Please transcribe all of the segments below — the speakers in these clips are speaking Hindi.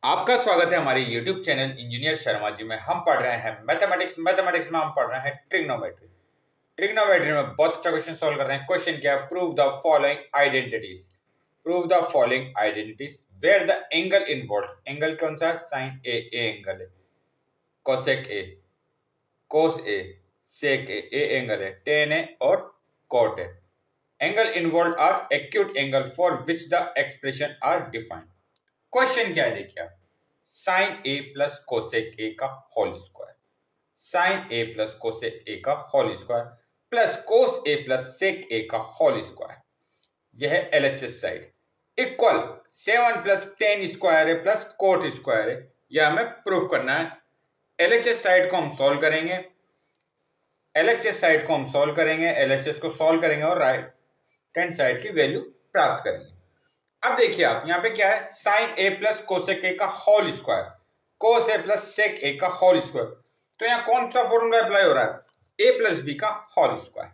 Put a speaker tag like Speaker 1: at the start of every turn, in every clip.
Speaker 1: आपका स्वागत है हमारे YouTube channel engineer Sharma ji में। हम पढ़ रहे हैं मैथमेटिक्स। मैथमेटिक्स में हम पढ़ रहे हैं ट्रिग्नोमेट्री। ट्रिग्नोमेट्री में बहुत अच्छा क्वेश्चन सॉल्व कर रहे हैं। क्वेश्चन क्या है? Prove the following identities. Prove the following identities where the angle involve. Angle कौन सा है? साइन ए एंगल है, cosec A, cos A, sec A angle है, टेन ए और cot A. Angle involve are acute angle for which the expression are defined. Question क्या है? देखिए आप, sine A plus cosec A का whole square, sine A plus cosec A का whole square plus cos A plus sec A का होल स्क्वायर, यह है LHS side, equal 7 plus tan square है प्लस कोट स्क्वायर है। यह हमें प्रूफ करना है। एलएचएस साइड को हम सॉल्व करेंगे, एलएचएस साइड को हम सॉल्व करेंगे, एलएचएस को सॉल्व करेंगे और राइट हैंड साइड की वैल्यू प्राप्त करेंगे। अब देखिए आप, यहाँ पे क्या है? Sine A plus cosec A का whole square, cos A plus sec A का होल स्क्वायर। तो यहाँ कौन सा फॉर्मूला अप्लाई हो रहा है? ए प्लस बी का whole square.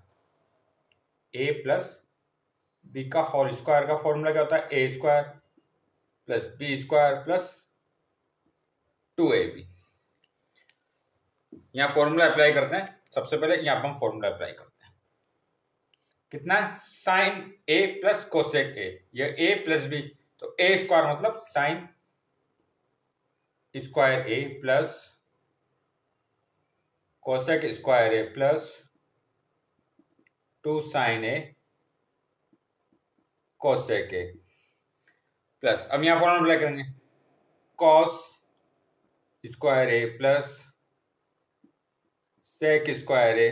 Speaker 1: A plus B का होल स्क्वायर का फॉर्मूला क्या होता है? A square plus B square plus 2ab। यहाँ फॉर्मूला अप्लाई करते हैं। सबसे पहले यहाँ पर हम फॉर्मूला अप्लाई करते हैं। कितना? Sine A plus cosec A, ये ए प्लस बी, तो ए स्क्वायर मतलब sine square A plus cosec square A plus 2 sine A cosec A plus, अब यहां फॉर्मूला अप्लाई करेंगे, cos square A plus sec square A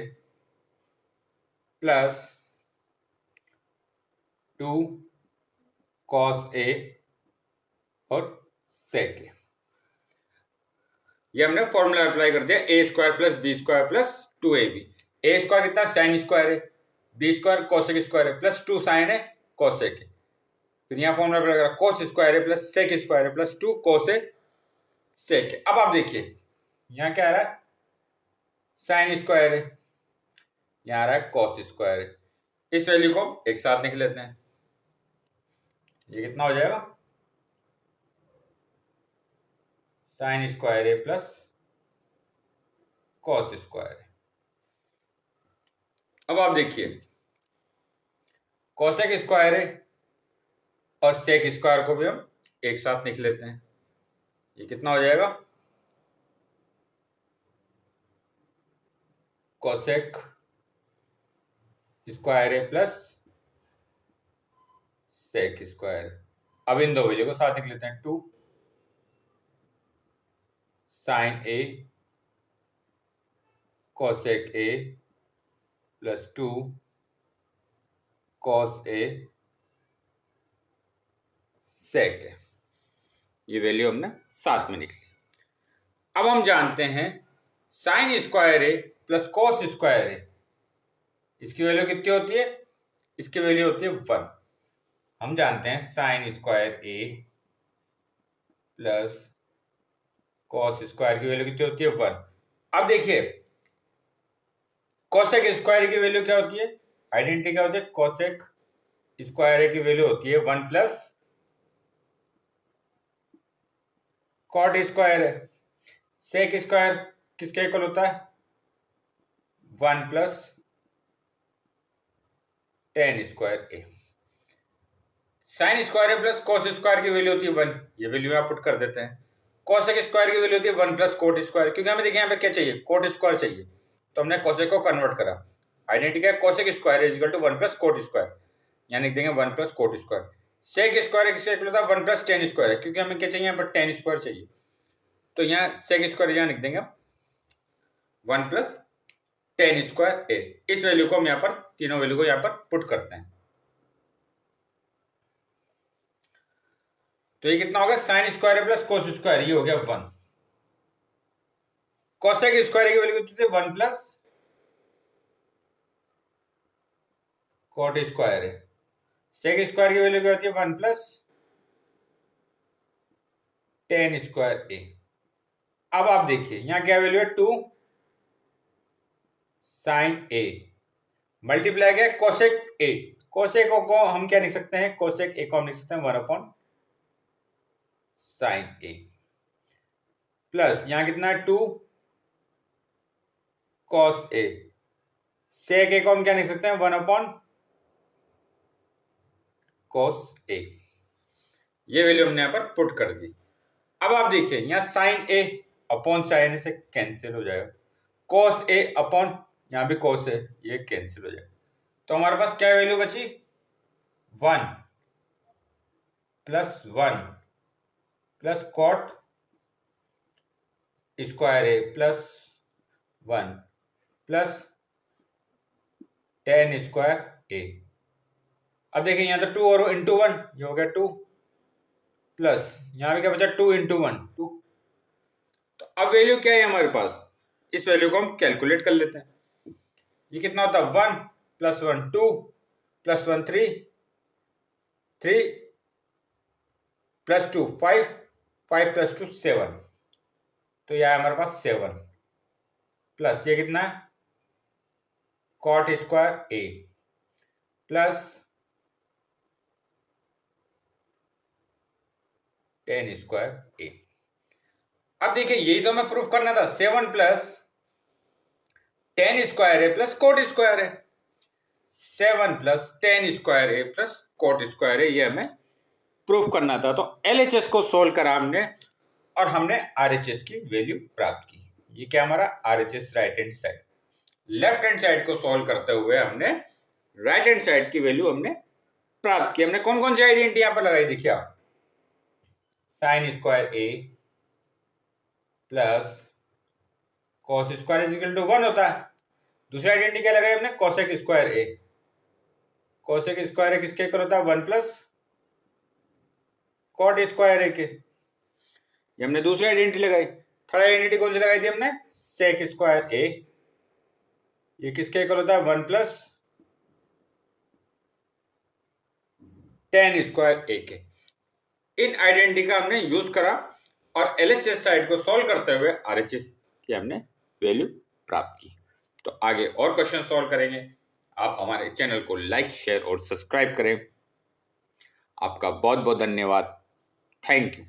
Speaker 1: plus 2 cos A और सेक ए। ये हमने फॉर्मूला अप्लाई कर दिया। A square plus B square plus 2ab। A square कितना? साइन स्क्वायर है, बी स्क्वायर कोसेक स्क्वायर है प्लस 2 साइन है कोसेक है। फिर यहाँ फॉर्मूला अप्लाई करा, कोस स्क्वायर है प्लस सेक स्क्वायर है प्लस 2 कोस सेक है। अब आप देखिए यहाँ क्या आ रहा है? साइन स्क्वायर है, यहाँ आ रहा है कॉस स्क्वायर है। इस वैल्यू को एक साथ निकल लेते हैं। ये कितना हो जाएगा? साइन स्क्वायर है प्लस कॉस स्क्वायर है। अब आप देखिए, कोसेक स्क्वायर है और सेक स्क्वायर को भी हम एक साथ लिख लेते हैं। ये कितना हो जाएगा? कोसेक स्क्वायर है प्लस सेक स्क्वायर। अब इन दो वैल्यू को साथ लिख लेते हैं। 2 sine A cosec A plus 2 cos A sec A. ये वैल्यू हमने साथ में लिख ली। अब हम जानते हैं sign square A plus cos square ए, इसकी वैल्यू कितनी होती है? इसकी वैल्यू होती है 1। हम जानते हैं sign square A plus cos square की वैल्यू कितनी होती है? 1। अब देखिए कोसेक स्क्वायर की वैल्यू क्या होती है? आइडेंटिटी क्या होती है? कोसेक स्क्वायर की वैल्यू होती है 1 प्लस कॉट स्क्वायर है। सेक स्क्वायर किसके इक्वल होता है? 1 plus tan square A. Sine square plus cos square की वैल्यू होती है 1, ये वैल्यू यहाँ पुट कर देते हैं। कोसेक स्क्वायर की वैल्यू होती है 1 प्लस कोट स्क्वायर, क्योंकि हमें देखिए यहाँ पे क्या चाहिए? कोट स्क्वायर चाहिए, तो हमने कोसेक को कन्वर्ट करा। आइडेंटिटी क्या है? Cosec square is equal to 1 plus cot square, यानी लिख देंगे 1 plus cot square. Sec square किसके इक्वल होता है? 1 प्लस टेन स्क्वायर है, क्योंकि हमें क्या चाहिए? यहाँ पर टेन स्क्वायर चाहिए, तो यहाँ सेक स्क्वायर यहाँ लिख देंगे 1 प्लस टेन स्क्वायर ए। इस वैल्यू को हम यहाँ पर, तीनों वैल्यू को यहाँ पर पुट करते हैं। तो ये कितना होगा? Sign square plus cos square, ये हो गया 1। कोसेक स्क्वायर की वैल्यू कितनी थी? 1 प्लस कोट स्क्वायर है। सेक स्क्वायर की वैल्यू क्या होती है? 1 प्लस टेन स्क्वायर ए। अब आप देखिए यहाँ क्या वैल्यू है? 2 साइन ए मल्टीप्लाई क्या? कोसेक ए। कोसेक को हम क्या लिख सकते हैं? कोसेक ए को हम लिख सकते हैं 1 अपॉन साइन ए। प्लस यहाँ कितना है 2 cos a, सेक ए को हम क्या लिख सकते हैं 1 अपॉन cos a। ये वैल्यू हमने यहाँ पर पुट कर दी। अब आप देखिए यहाँ साइन ए अपॉन साइन ए से कैंसिल हो जाएगा, cos a अपॉन यहाँ भी cos a, ये कैंसिल हो जाएगा। तो हमारे पास क्या वैल्यू बची 1 plus 1 plus cot square A plus 1 plus tan square ए। अब देखिए यहाँ तो 2 और इंटू 1, ये हो गया 2 प्लस यहाँ पे क्या बचा 2 इंटू 1 2। तो अब वैल्यू क्या है हमारे पास, इस वैल्यू को हम कैलकुलेट कर लेते हैं। ये कितना होता है 1 प्लस 1 2 प्लस 1 3 3 प्लस 2 5 5 प्लस 2 7। तो यह है हमारे पास 7 प्लस ये कितना है cot square A plus tan square ए। अब देखिए यही तो हमें प्रूफ करना था, 7 plus tan square A plus cot square A, 7 plus tan square A plus cot square ए, ये हमें प्रूफ करना था। तो एलएचएस को सोल्व करा हमने और हमने आरएचएस की वैल्यू प्राप्त की। ये क्या हमारा RHS right hand side, left hand side को सोल्व करते हुए हमने राइट हैंड साइड की वैल्यू हमने प्राप्त की। हमने कौन कौन सी आइडेंटिटी यहां पर लगाई देखिए आप, sine square A plus cos square is equal to 1 होता है। दूसरी आइडेंटिटी क्या लगाई हमने cosec square A, cosec square A किसके इक्वल होता है 1 प्लस कॉट स्क्वायर ए के, ये हमने दूसरी आइडेंटिटी लगाई। थर्ड आइडेंटिटी कौन सी लगाई थी हमने सेक स्क्वायर ए, ये किसके इक्वल होता है 1 प्लस टेन स्क्वायर ए के। इन आइडेंटिटी का हमने यूज करा और एलएचएस साइड को सॉल्व करते हुए आरएचएस की हमने वैल्यू प्राप्त की। तो आगे और क्वेश्चन सॉल्व करेंगे। आप हमारे चैनल को लाइक शेयर और सब्सक्राइब करें। आपका बहुत बहुत धन्यवाद। Thank you.